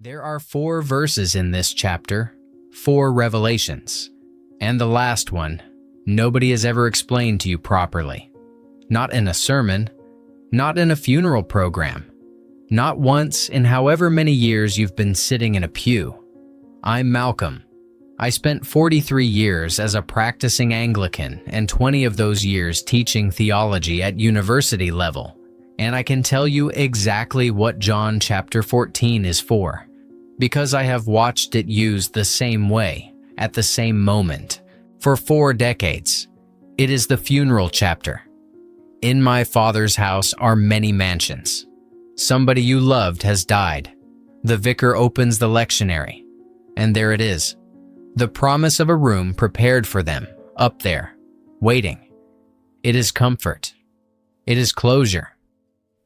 There are 4 verses in this chapter, 4 revelations, and the last one, nobody has ever explained to you properly. Not in a sermon, not in a funeral program, not once in however many years you've been sitting in a pew. I'm Malcolm. I spent 43 years as a practicing Anglican and 20 of those years teaching theology at university level, and I can tell you exactly what John chapter 14 is for, because I have watched it used the same way, at the same moment, for 4 decades. It is the funeral chapter. In my Father's house are many mansions. Somebody you loved has died. The vicar opens the lectionary, and there it is. The promise of a room prepared for them, up there, waiting. It is comfort. It is closure.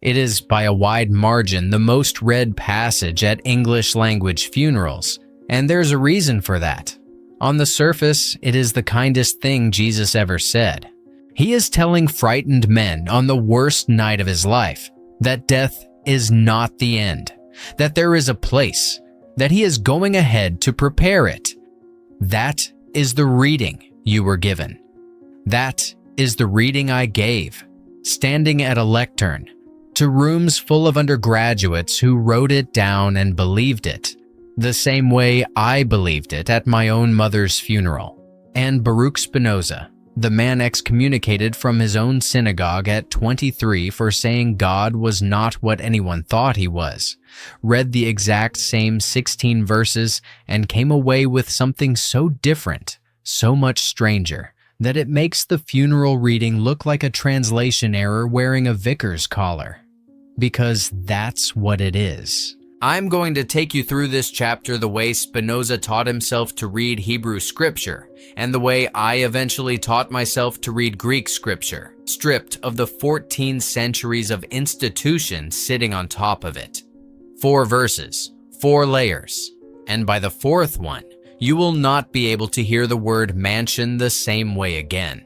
It is, by a wide margin, the most read passage at English language funerals, and there's a reason for that. On the surface, it is the kindest thing Jesus ever said. He is telling frightened men on the worst night of his life that death is not the end, that there is a place, that he is going ahead to prepare it. That is the reading you were given. That is the reading I gave, standing at a lectern, to rooms full of undergraduates who wrote it down and believed it, the same way I believed it at my own mother's funeral. And Baruch Spinoza, the man excommunicated from his own synagogue at 23 for saying God was not what anyone thought he was, read the exact same 16 verses and came away with something so different, so much stranger, that it makes the funeral reading look like a translation error wearing a vicar's collar. Because that's what it is. I'm going to take you through this chapter the way Spinoza taught himself to read Hebrew scripture, and the way I eventually taught myself to read Greek scripture, stripped of the 14 centuries of institution sitting on top of it. 4 verses, 4 layers, and by the 4th one, you will not be able to hear the word mansion the same way again.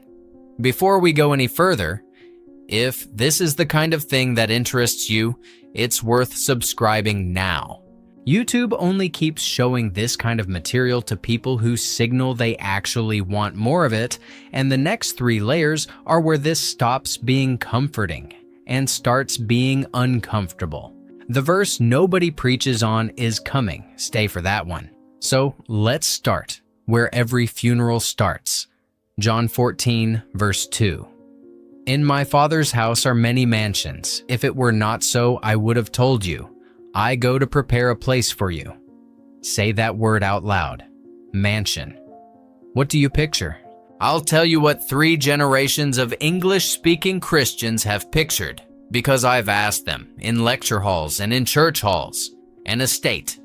Before we go any further, if this is the kind of thing that interests you, it's worth subscribing now. YouTube only keeps showing this kind of material to people who signal they actually want more of it, and the next 3 layers are where this stops being comforting and starts being uncomfortable. The verse nobody preaches on is coming. Stay for that one. So let's start where every funeral starts. John 14, verse 2. In my Father's house are many mansions. If it were not so, I would have told you. I go to prepare a place for you. Say that word out loud. Mansion. What do you picture? I'll tell you what 3 generations of English-speaking Christians have pictured, because I've asked them in lecture halls and in church halls. An estate.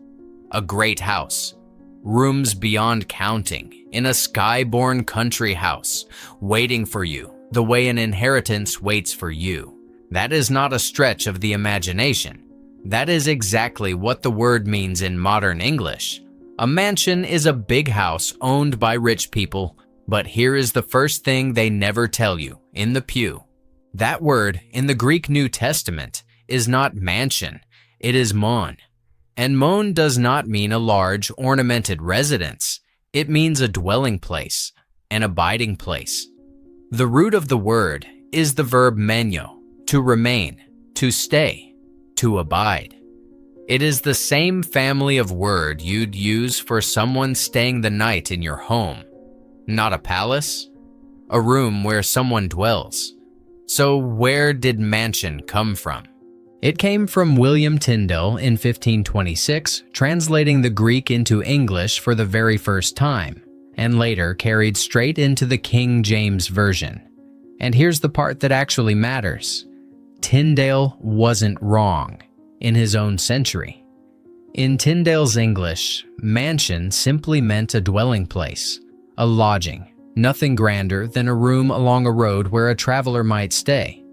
A great house. Rooms beyond counting. In a sky-born country house. Waiting for you. The way an inheritance waits for you. That is not a stretch of the imagination. That is exactly what the word means in modern English. A mansion is a big house owned by rich people, but here is the first thing they never tell you in the pew. That word in the Greek New Testament is not mansion, it is mone. And mone does not mean a large, ornamented residence. It means a dwelling place, an abiding place. The root of the word is the verb meno, to remain, to stay, to abide. It is the same family of word you'd use for someone staying the night in your home. Not a palace, a room where someone dwells. So where did mansion come from? It came from William Tyndale in 1526, translating the Greek into English for the very first time, and later carried straight into the King James Version. And here's the part that actually matters. Tyndale wasn't wrong in his own century. In Tyndale's English, mansion simply meant a dwelling place, a lodging, nothing grander than a room along a road where a traveler might stay.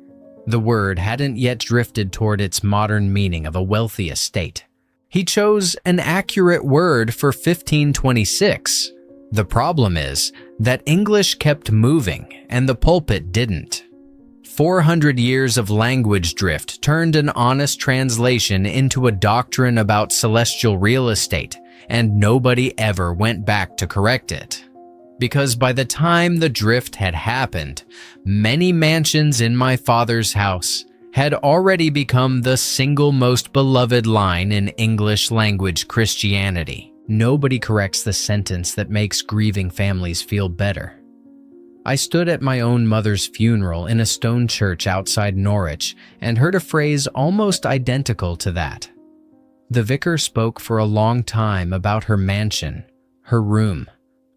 The word hadn't yet drifted toward its modern meaning of a wealthy estate. He chose an accurate word for 1526. The problem is that English kept moving and the pulpit didn't. 400 years of language drift turned an honest translation into a doctrine about celestial real estate, and nobody ever went back to correct it. Because by the time the drift had happened, many mansions in my Father's house had already become the single most beloved line in English language Christianity. Nobody corrects the sentence that makes grieving families feel better. I stood at my own mother's funeral in a stone church outside Norwich and heard a phrase almost identical to that. The vicar spoke for a long time about her mansion, her room,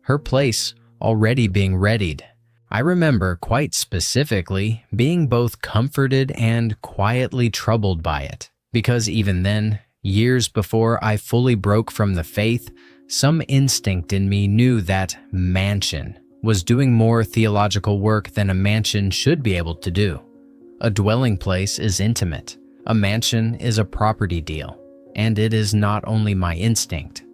her place already being readied. I remember quite specifically being both comforted and quietly troubled by it, because even then, years before I fully broke from the faith, some instinct in me knew that mansion was doing more theological work than a mansion should be able to do. A dwelling place is intimate. A mansion is a property deal, and it is not only my instinct.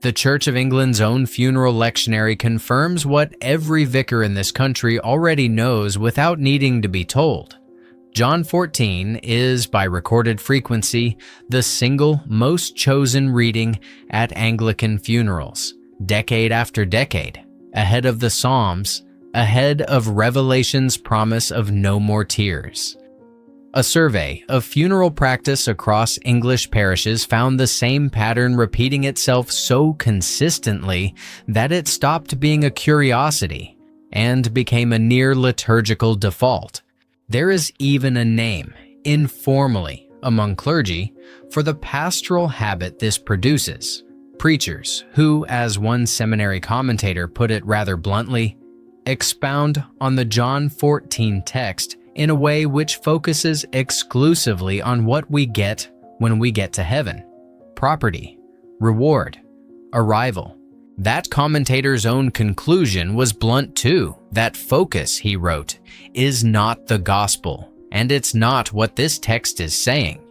The Church of England's own funeral lectionary confirms what every vicar in this country already knows without needing to be told. John 14 is, by recorded frequency, the single most chosen reading at Anglican funerals, decade after decade, ahead of the Psalms, ahead of Revelation's promise of no more tears. A survey of funeral practice across English parishes found the same pattern repeating itself so consistently that it stopped being a curiosity and became a near liturgical default. There is even a name, informally, among clergy, for the pastoral habit this produces. Preachers who, as one seminary commentator put it rather bluntly, expound on the John 14 text in a way which focuses exclusively on what we get when we get to heaven: property, reward, arrival. That commentator's own conclusion was blunt too. That focus, he wrote, is not the gospel, and it's not what this text is saying.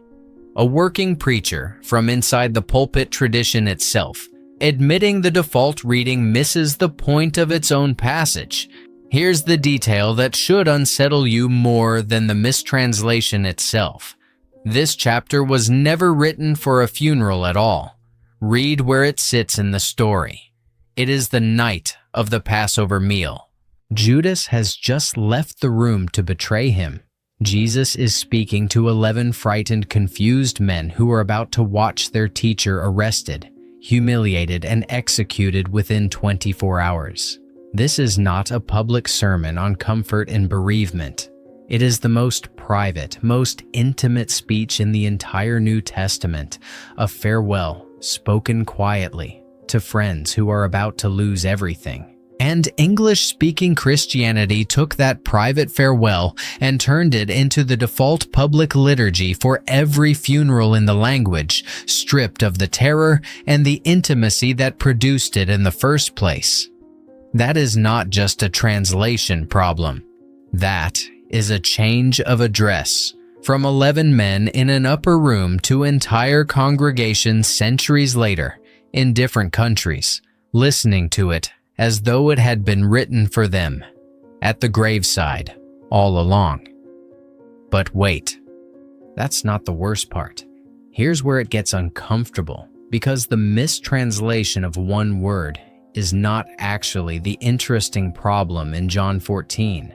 A working preacher from inside the pulpit tradition itself, admitting the default reading misses the point of its own passage. Here's the detail that should unsettle you more than the mistranslation itself. This chapter was never written for a funeral at all. Read where it sits in the story. It is the night of the Passover meal. Judas has just left the room to betray him. Jesus is speaking to 11 frightened, confused men who are about to watch their teacher arrested, humiliated, and executed within 24 hours. This is not a public sermon on comfort and bereavement. It is the most private, most intimate speech in the entire New Testament, a farewell spoken quietly to friends who are about to lose everything. And English-speaking Christianity took that private farewell and turned it into the default public liturgy for every funeral in the language, stripped of the terror and the intimacy that produced it in the first place. That is not just a translation problem. That is a change of address from 11 men in an upper room to entire congregations centuries later in different countries, listening to it as though it had been written for them at the graveside all along. But wait, that's not the worst part. Here's where it gets uncomfortable, because the mistranslation of one word is not actually the interesting problem in John 14.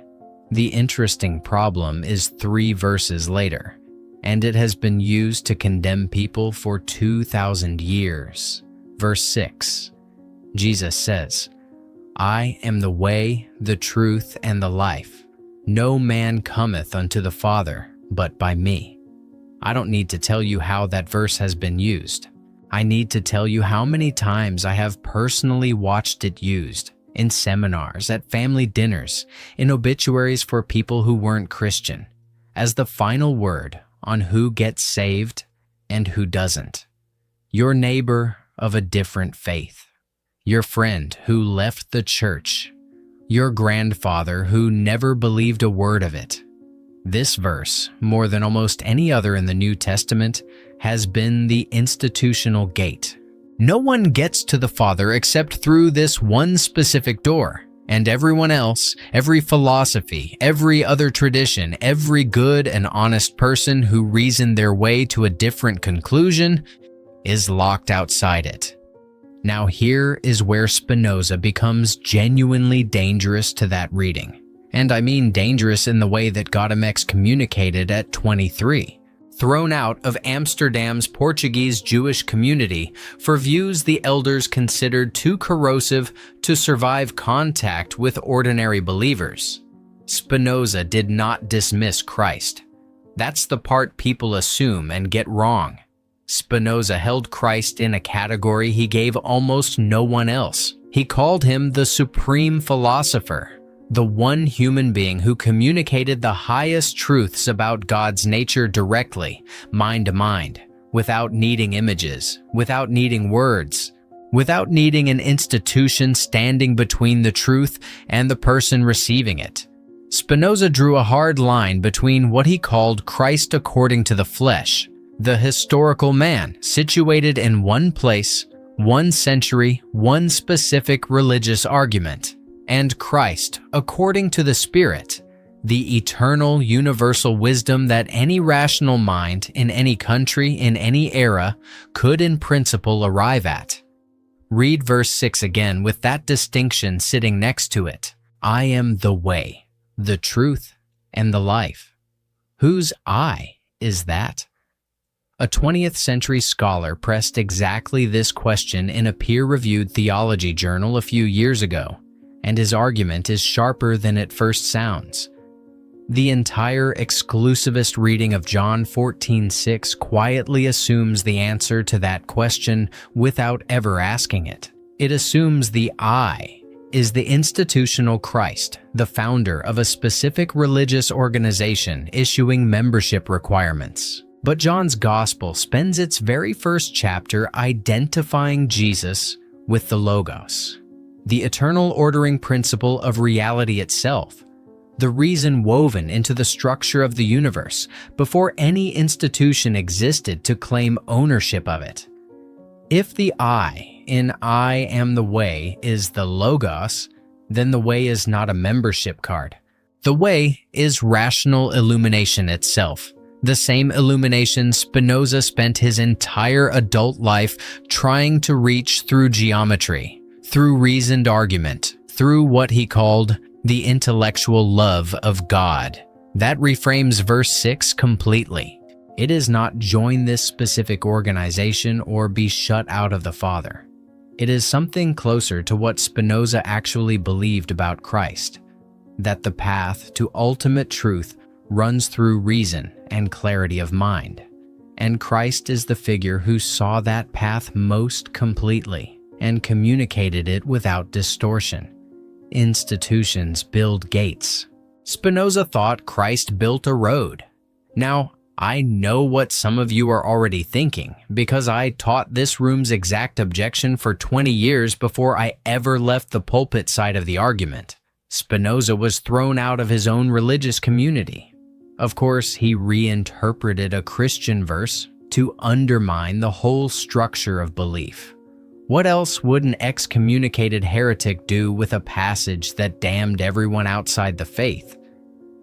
The interesting problem is 3 verses later, and it has been used to condemn people for 2,000 years. Verse 6, Jesus says, "I am the way, the truth, and the life. No man cometh unto the Father but by me." I don't need to tell you how that verse has been used. I need to tell you how many times I have personally watched it used in seminars, at family dinners, in obituaries for people who weren't Christian, as the final word on who gets saved and who doesn't. Your neighbor of a different faith, your friend who left the church, your grandfather who never believed a word of it. This verse, more than almost any other in the New Testament, has been the institutional gate. No one gets to the Father except through this one specific door, And everyone else, every philosophy, every other tradition, every good and honest person who reasoned their way to a different conclusion is locked outside it. Now here is where Spinoza becomes genuinely dangerous to that reading. And I mean dangerous in the way that got him excommunicated at 23, thrown out of Amsterdam's Portuguese Jewish community for views the elders considered too corrosive to survive contact with ordinary believers. Spinoza did not dismiss Christ. That's the part people assume and get wrong. Spinoza held Christ in a category he gave almost no one else. He called him the supreme philosopher, the one human being who communicated the highest truths about God's nature directly, mind to mind, without needing images, without needing words, without needing an institution standing between the truth and the person receiving it. Spinoza drew a hard line between what he called Christ according to the flesh, the historical man situated in one place, one century, one specific religious argument, and Christ according to the Spirit, the eternal universal wisdom that any rational mind in any country in any era could in principle arrive at. Read verse 6 again with that distinction sitting next to it. I am the way, the truth, and the life. Whose I is that? A 20th century scholar pressed exactly this question in a peer-reviewed theology journal a few years ago, and his argument is sharper than it first sounds. The entire exclusivist reading of John 14:6 quietly assumes the answer to that question without ever asking it. It assumes the I is the institutional Christ, the founder of a specific religious organization issuing membership requirements. But John's Gospel spends its very first chapter identifying Jesus with the Logos, the eternal ordering principle of reality itself, the reason woven into the structure of the universe before any institution existed to claim ownership of it. If the I in I am the way is the Logos, then the way is not a membership card. The way is rational illumination itself. The same illumination Spinoza spent his entire adult life trying to reach through geometry, through reasoned argument, through what he called the intellectual love of God. That reframes verse 6 completely. It is not join this specific organization or be shut out of the Father. It is something closer to what Spinoza actually believed about Christ, that the path to ultimate truth runs through reason and clarity of mind. And Christ is the figure who saw that path most completely and communicated it without distortion. Institutions build gates. Spinoza thought Christ built a road. Now, I know what some of you are already thinking because I taught this room's exact objection for 20 years before I ever left the pulpit side of the argument. Spinoza was thrown out of his own religious community. Of course, he reinterpreted a Christian verse to undermine the whole structure of belief. What else would an excommunicated heretic do with a passage that damned everyone outside the faith?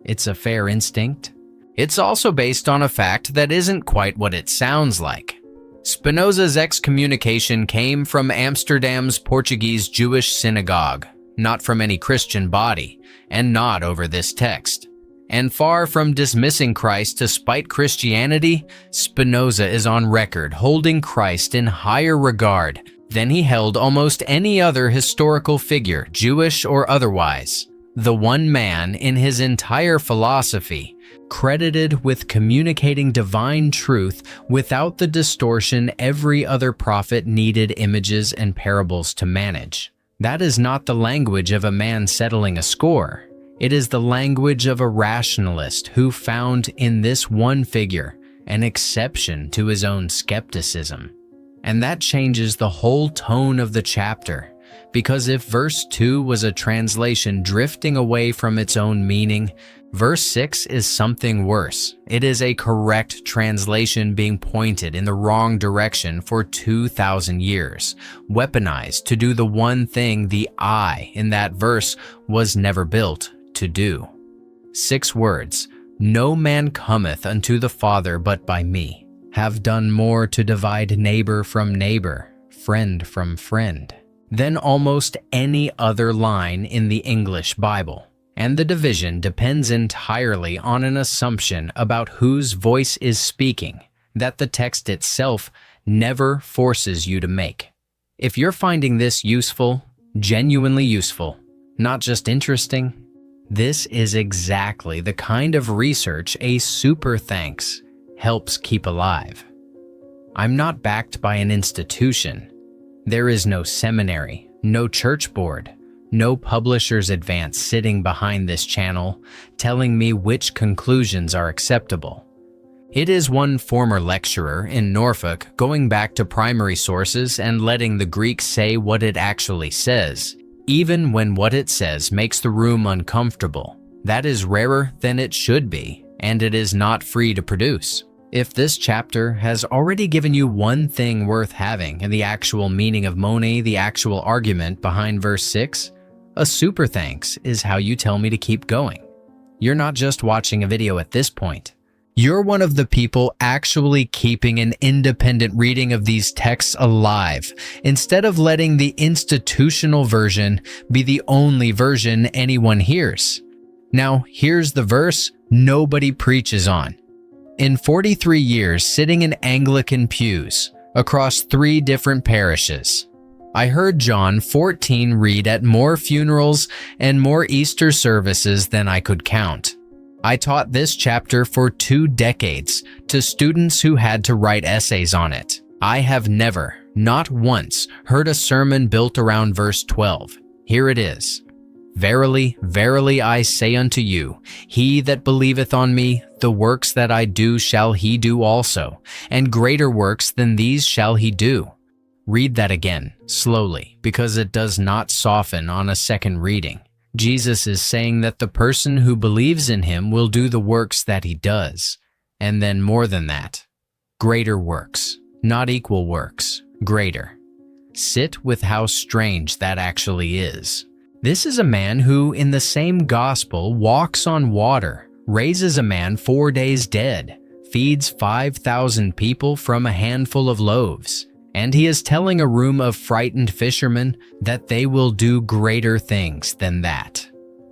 It's a fair instinct. It's also based on a fact that isn't quite what it sounds like. Spinoza's excommunication came from Amsterdam's Portuguese Jewish synagogue, not from any Christian body, and not over this text. And far from dismissing Christ to spite Christianity, Spinoza is on record holding Christ in higher regard than he held almost any other historical figure, Jewish or otherwise. The one man in his entire philosophy credited with communicating divine truth without the distortion every other prophet needed images and parables to manage. That is not the language of a man settling a score. It is the language of a rationalist who found in this one figure an exception to his own skepticism. And that changes the whole tone of the chapter, because if verse 2 was a translation drifting away from its own meaning, verse 6 is something worse. It is a correct translation being pointed in the wrong direction for 2,000 years, weaponized to do the one thing the I in that verse was never built to do. 6 words, "No man cometh unto the Father but by me," have done more to divide neighbor from neighbor, friend from friend, than almost any other line in the English Bible. And the division depends entirely on an assumption about whose voice is speaking that the text itself never forces you to make. If you're finding this useful, genuinely useful, not just interesting, this is exactly the kind of research a super thanks helps keep alive. I'm not backed by an institution. There is no seminary, no church board, no publisher's advance sitting behind this channel telling me which conclusions are acceptable. It is one former lecturer in Norfolk going back to primary sources and letting the Greek say what it actually says, even when what it says makes the room uncomfortable. That is rarer than it should be, and it is not free to produce. If this chapter has already given you one thing worth having in the actual meaning of mone, the actual argument behind verse 6, a super thanks is how you tell me to keep going. You're not just watching a video at this point. You're one of the people actually keeping an independent reading of these texts alive, instead of letting the institutional version be the only version anyone hears. Now, here's the verse nobody preaches on. In 43 years sitting in Anglican pews across 3 different parishes, I heard John 14 read at more funerals and more Easter services than I could count. I taught this chapter for 2 decades to students who had to write essays on it. I have never, not once, heard a sermon built around verse 12. Here it is. Verily, verily I say unto you, he that believeth on me, the works that I do shall he do also, and greater works than these shall he do. Read that again, slowly, because it does not soften on a second reading. Jesus is saying that the person who believes in him will do the works that he does, and then more than that. Greater works, not equal works, greater. Sit with how strange that actually is. This is a man who, in the same gospel, walks on water, raises a man 4 days dead, feeds 5,000 people from a handful of loaves, and he is telling a room of frightened fishermen that they will do greater things than that.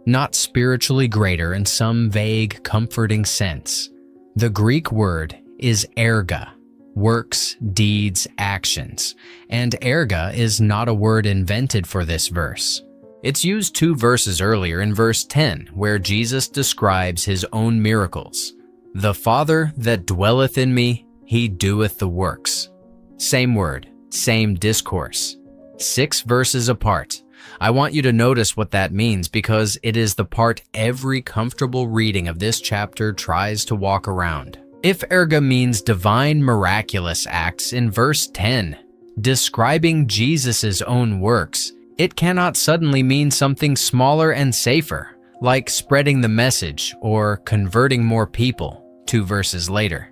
Not spiritually greater in some vague, comforting sense. The Greek word is erga, works, deeds, actions, and erga is not a word invented for this verse. It's used 2 verses earlier in verse 10, where Jesus describes his own miracles. The Father that dwelleth in me, he doeth the works. Same word, same discourse. 6 verses apart. I want you to notice what that means because it is the part every comfortable reading of this chapter tries to walk around. If erga means divine miraculous acts in verse 10, describing Jesus' own works, it cannot suddenly mean something smaller and safer, like spreading the message or converting more people 2 verses later.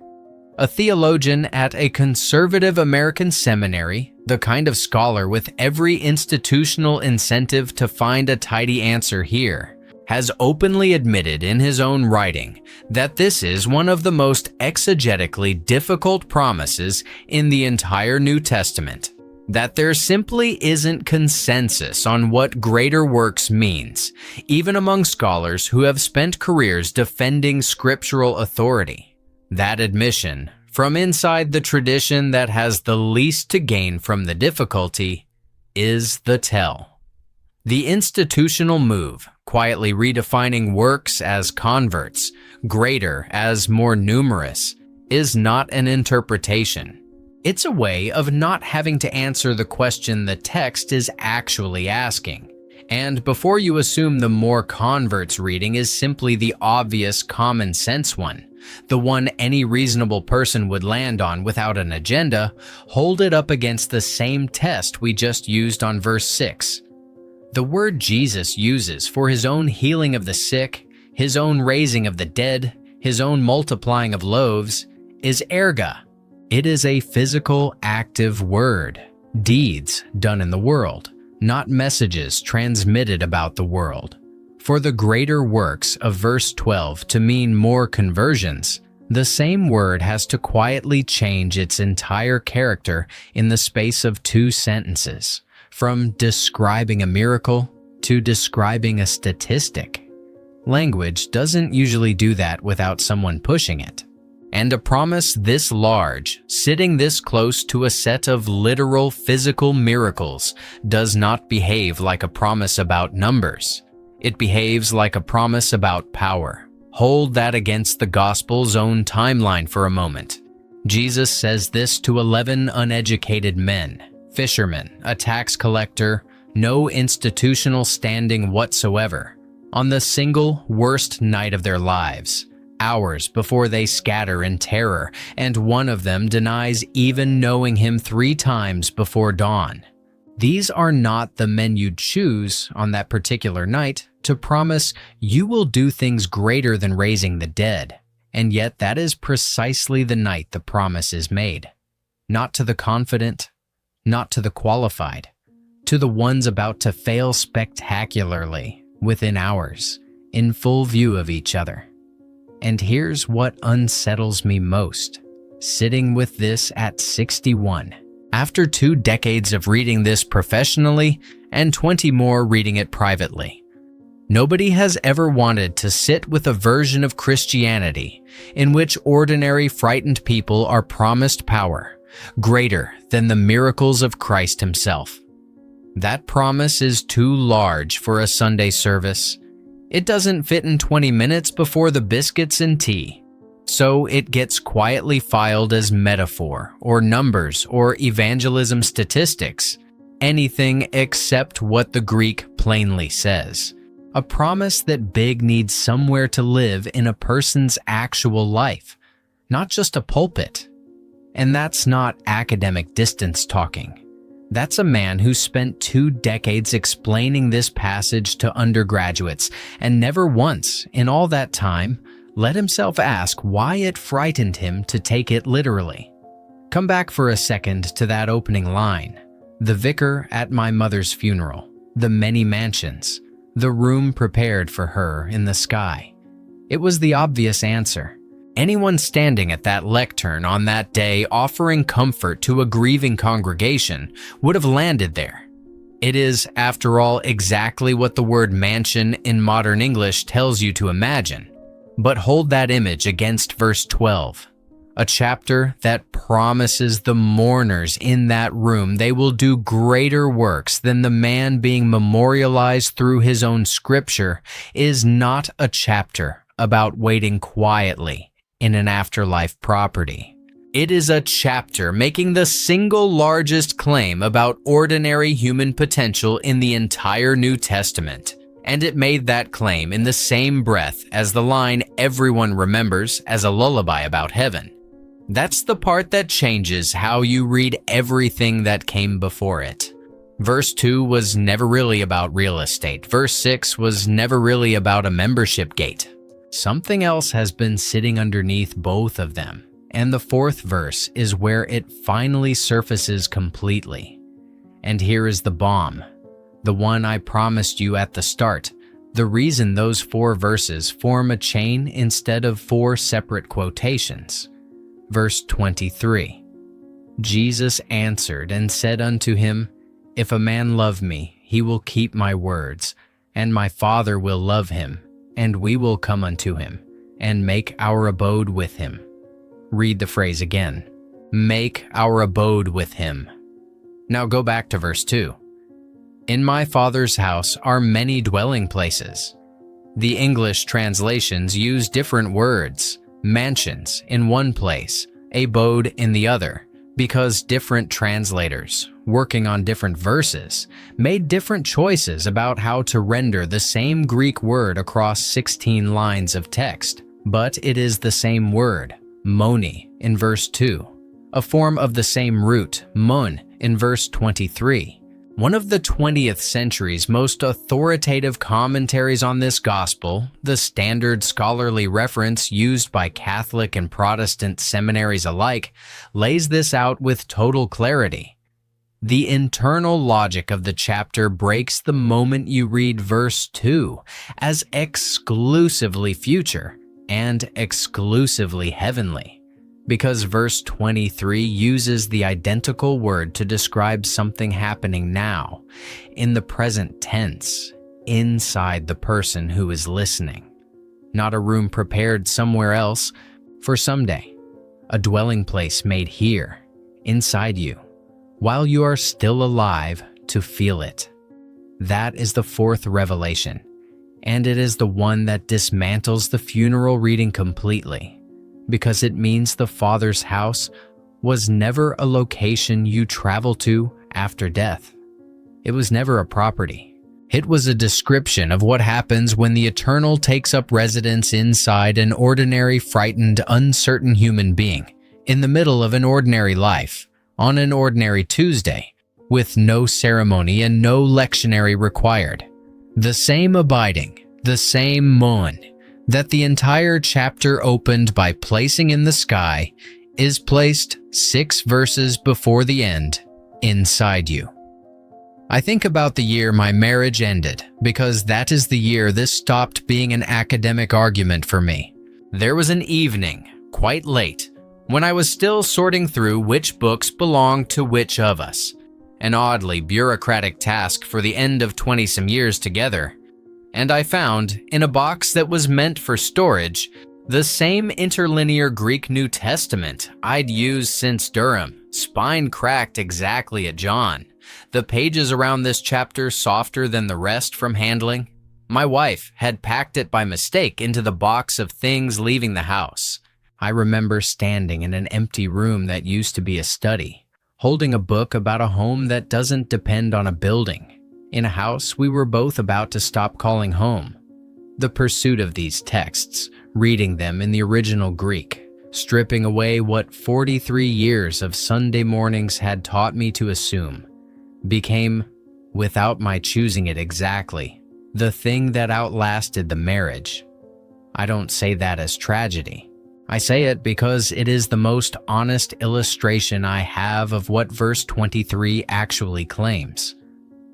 A theologian at a conservative American seminary, the kind of scholar with every institutional incentive to find a tidy answer here, has openly admitted in his own writing that this is one of the most exegetically difficult promises in the entire New Testament. That there simply isn't consensus on what greater works means, even among scholars who have spent careers defending scriptural authority. That admission, from inside the tradition that has the least to gain from the difficulty, is the tell. The institutional move, quietly redefining works as converts, greater as more numerous, is not an interpretation. It's a way of not having to answer the question the text is actually asking. And before you assume the more converts reading is simply the obvious common sense one, the one any reasonable person would land on without an agenda, hold it up against the same test we just used on verse 6. The word Jesus uses for his own healing of the sick, his own raising of the dead, his own multiplying of loaves, is erga. It is a physical, active word, deeds done in the world, not messages transmitted about the world. For the greater works of verse 12 to mean more conversions, the same word has to quietly change its entire character in the space of 2 sentences, from describing a miracle to describing a statistic. Language doesn't usually do that without someone pushing it. And a promise this large, sitting this close to a set of literal physical miracles, does not behave like a promise about numbers. It behaves like a promise about power. Hold that against the gospel's own timeline for a moment. Jesus says this to 11 uneducated men, fishermen, a tax collector, no institutional standing whatsoever, on the single worst night of their lives, hours before they scatter in terror, and one of them denies even knowing him 3 times before dawn. These are not the men you'd choose on that particular night to promise you will do things greater than raising the dead, and yet that is precisely the night the promise is made. Not to the confident, not to the qualified, to the ones about to fail spectacularly within hours, in full view of each other. And here's what unsettles me most, sitting with this at 61, after 2 decades of reading this professionally and 20 more reading it privately. Nobody has ever wanted to sit with a version of Christianity in which ordinary frightened people are promised power, greater than the miracles of Christ himself. That promise is too large for a Sunday service. It doesn't fit in 20 minutes before the biscuits and tea. So it gets quietly filed as metaphor or numbers or evangelism statistics, anything except what the Greek plainly says. A promise that big needs somewhere to live in a person's actual life, not just a pulpit. And that's not academic distance talking. That's a man who spent 2 decades explaining this passage to undergraduates and never once, in all that time, let himself ask why it frightened him to take it literally. Come back for a second to that opening line. The vicar at my mother's funeral, the many mansions, the room prepared for her in the sky. It was the obvious answer. Anyone standing at that lectern on that day offering comfort to a grieving congregation would have landed there. It is, after all, exactly what the word mansion in modern English tells you to imagine. But hold that image against verse 12, a chapter that promises the mourners in that room they will do greater works than the man being memorialized through his own scripture, is not a chapter about waiting quietly in an afterlife property. It is a chapter making the single largest claim about ordinary human potential in the entire New Testament. And it made that claim in the same breath as the line everyone remembers as a lullaby about heaven. That's the part that changes how you read everything that came before it. Verse 2 was never really about real estate. Verse 6 was never really about a membership gate. Something else has been sitting underneath both of them, and the 4th verse is where it finally surfaces completely. And here is the bomb, the one I promised you at the start, the reason those 4 verses form a chain instead of 4 separate quotations. Verse 23, Jesus answered and said unto him, If a man love me, he will keep my words, and my Father will love him, and we will come unto him, and make our abode with him. Read the phrase again. Make our abode with him. Now go back to verse 2. In my Father's house are many dwelling places. The English translations use different words, mansions in one place, abode in the other, because different translators, working on different verses, made different choices about how to render the same Greek word across 16 lines of text. but it is the same word, mone, in verse 2, a form of the same root, mone, in verse 23. One of the 20th century's most authoritative commentaries on this gospel, the standard scholarly reference used by Catholic and Protestant seminaries alike, lays this out with total clarity. The internal logic of the chapter breaks the moment you read verse 2 as exclusively future and exclusively heavenly, because verse 23 uses the identical word to describe something happening now, in the present tense, inside the person who is listening. Not a room prepared somewhere else for someday, a dwelling place made here, inside you, while you are still alive to feel it. That is the fourth revelation, and it is the one that dismantles the funeral reading completely, because it means the Father's house was never a location you travel to after death. It was never a property. It was a description of what happens when the eternal takes up residence inside an ordinary, frightened, uncertain human being, in the middle of an ordinary life, on an ordinary Tuesday, with no ceremony and no lectionary required. The same abiding, the same mone, that the entire chapter opened by placing in the sky is placed 6 verses before the end, inside you. I think about the year my marriage ended, because that is the year this stopped being an academic argument for me. There was an evening, quite late, when I was still sorting through which books belonged to which of us, an oddly bureaucratic task for the end of 20-some years together, and I found, in a box that was meant for storage, the same interlinear Greek New Testament I'd used since Durham, spine cracked exactly at John, the pages around this chapter softer than the rest from handling. My wife had packed it by mistake into the box of things leaving the house. I remember standing in an empty room that used to be a study, holding a book about a home that doesn't depend on a building, in a house we were both about to stop calling home. The pursuit of these texts, reading them in the original Greek, stripping away what 43 years of Sunday mornings had taught me to assume, became, without my choosing it exactly, the thing that outlasted the marriage. I don't say that as tragedy. I say it because it is the most honest illustration I have of what verse 23 actually claims.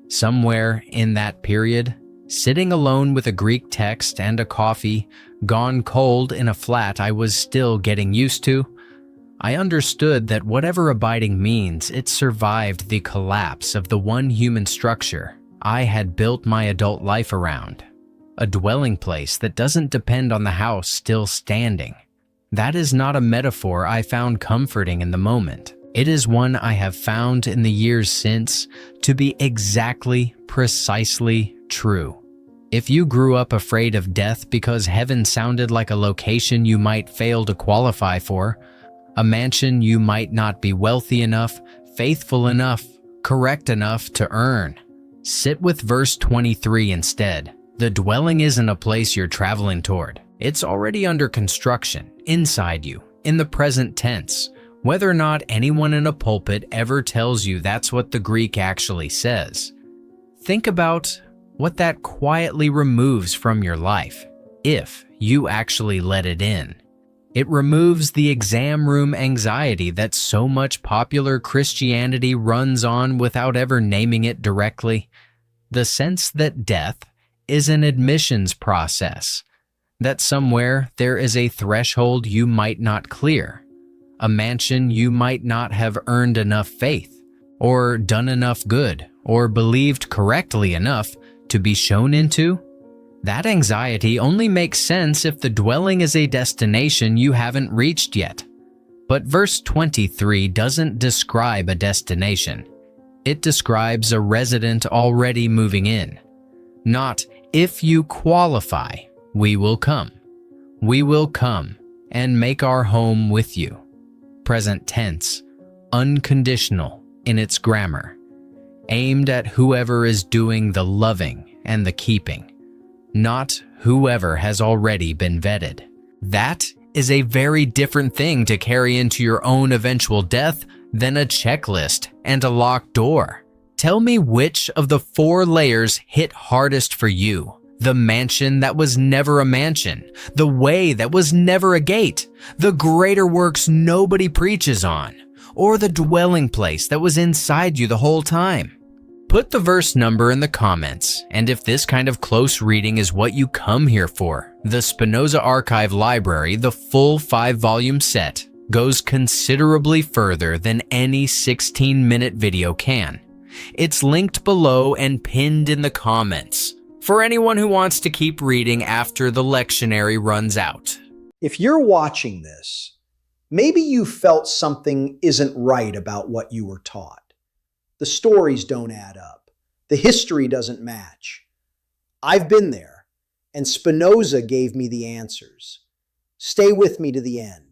Somewhere in that period, sitting alone with a Greek text and a coffee, gone cold in a flat I was still getting used to, I understood that whatever abiding means, it survived the collapse of the one human structure I had built my adult life around, a dwelling place that doesn't depend on the house still standing. That is not a metaphor I found comforting in the moment. It is one I have found in the years since to be exactly, precisely true. If you grew up afraid of death because heaven sounded like a location you might fail to qualify for, a mansion you might not be wealthy enough, faithful enough, correct enough to earn, sit with verse 23 instead. The dwelling isn't a place you're traveling toward. It's already under construction, inside you, in the present tense, whether or not anyone in a pulpit ever tells you that's what the Greek actually says. Think about what that quietly removes from your life, if you actually let it in. It removes the exam room anxiety that so much popular Christianity runs on without ever naming it directly, the sense that death is an admissions process, that somewhere there is a threshold you might not clear, a mansion you might not have earned enough faith, or done enough good, or believed correctly enough to be shown into. That anxiety only makes sense if the dwelling is a destination you haven't reached yet. But verse 23 doesn't describe a destination. It describes a resident already moving in. Not, if you qualify, we will come. We will come and make our home with you. Present tense, unconditional in its grammar, aimed at whoever is doing the loving and the keeping, not whoever has already been vetted. That is a very different thing to carry into your own eventual death than a checklist and a locked door. Tell me which of the 4 layers hit hardest for you. The mansion that was never a mansion, the way that was never a gate, the greater works nobody preaches on, or the dwelling place that was inside you the whole time. Put the verse number in the comments, and if this kind of close reading is what you come here for, the Spinoza Archive Library, the full 5-volume set, goes considerably further than any 16-minute video can. It's linked below and pinned in the comments for anyone who wants to keep reading after the lectionary runs out. If you're watching this, maybe you felt something isn't right about what you were taught. The stories don't add up. The history doesn't match. I've been there, and Spinoza gave me the answers. Stay with me to the end.